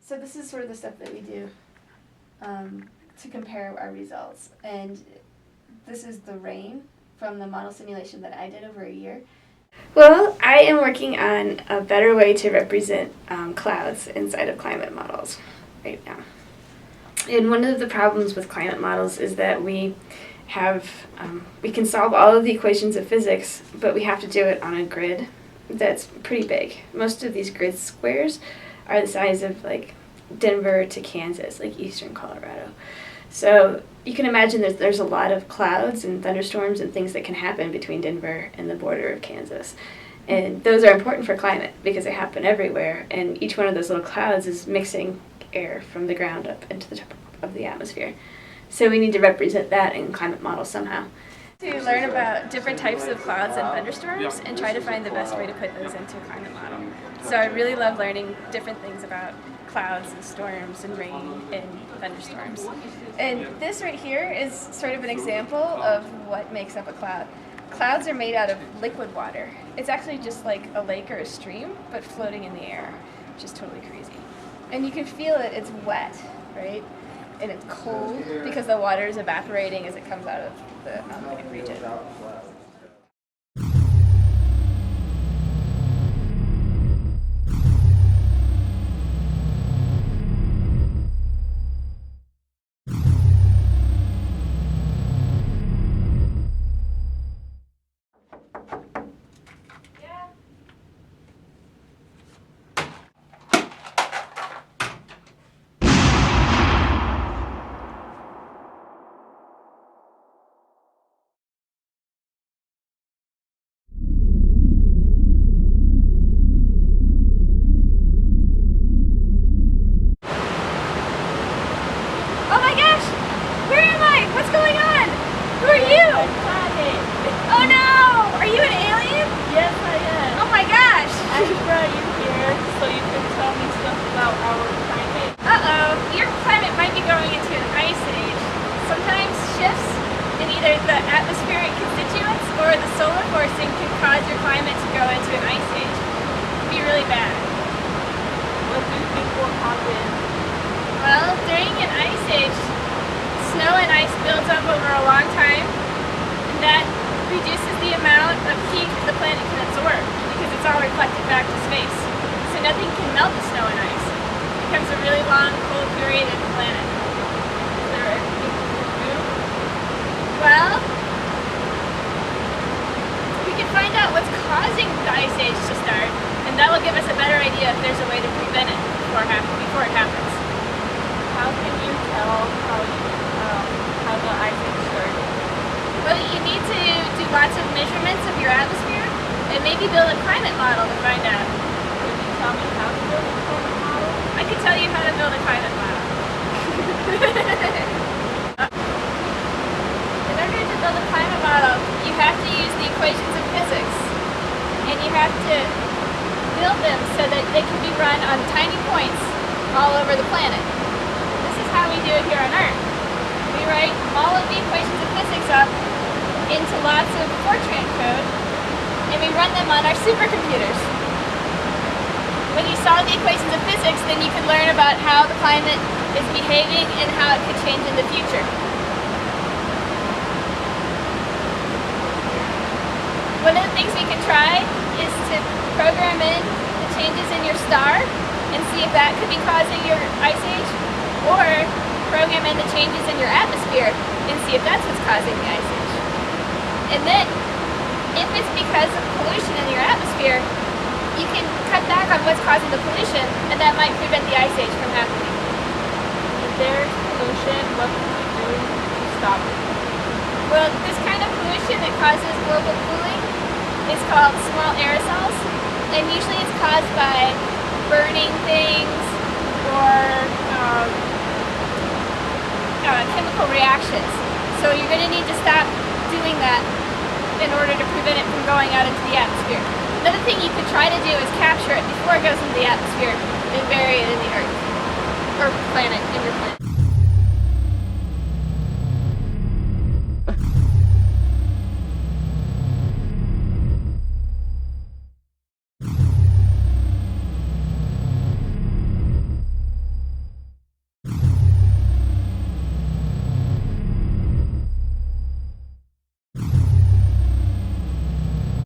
So this is sort of the stuff that we do to compare our results. And this is the rain from the model simulation that I did over a year. Well, I am working on a better way to represent clouds inside of climate models right now. And one of the problems with climate models is that we can solve all of the equations of physics, but we have to do it on a grid that's pretty big. Most of these grid squares are the size of like Denver to Kansas, like eastern Colorado. So you can imagine there's a lot of clouds and thunderstorms and things that can happen between Denver and the border of Kansas. And those are important for climate because they happen everywhere, and each one of those little clouds is mixing air from the ground up into the top of the atmosphere. So we need to represent that in climate models somehow. To learn about different types of clouds and thunderstorms and try to find the best way to put those into a climate model. So I really love learning different things about clouds and storms and rain and thunderstorms. And this right here is sort of an example of what makes up a cloud. Clouds are made out of liquid water. It's actually just like a lake or a stream, but floating in the air, which is totally crazy. And you can feel it, it's wet, right? And it's cold because the water is evaporating as it comes out of the region. Either the atmospheric constituents or the solar forcing can cause your climate to go into an ice age. It can be really bad. What do you think will happen? Well, during an ice age, snow and ice builds up over a long time, and that reduces the amount of heat that the planet can absorb because it's all reflected back to space. So nothing can melt the snow and ice. It becomes a really long, cold period in the planet. Is there anything we can do? Well, we can find out what's causing the ice age to start, and that will give us a better idea if there's a way to prevent it before it happens. How can you tell how the ice age started? Well, you need to do lots of measurements of your atmosphere and maybe build a climate model to find out. Can you tell me how to build a climate model? I can tell you how to build a climate model. In order to build a climate model, you have to use the equations of physics, and you have to build them so that they can be run on tiny points all over the planet. This is how we do it here on Earth. We write all of the equations of physics up into lots of Fortran code, and we run them on our supercomputers. When you solve the equations of physics, then you can learn about how the climate is behaving and how it could change in the future. One of the things we can try is to program in the changes in your star and see if that could be causing your ice age, or program in the changes in your atmosphere and see if that's what's causing the ice age. And then, if it's because of pollution in your atmosphere, you can cut back on what's causing the pollution, and that might prevent the ice age from happening. If there's pollution, what can we do to stop it? Well, this kind of pollution that causes global cooling is called small aerosols, and usually it's caused by burning things or chemical reactions. So you're going to need to stop doing that in order to prevent it from going out into the atmosphere. Another thing you could try to do is capture it before it goes into the atmosphere and bury it in the earth.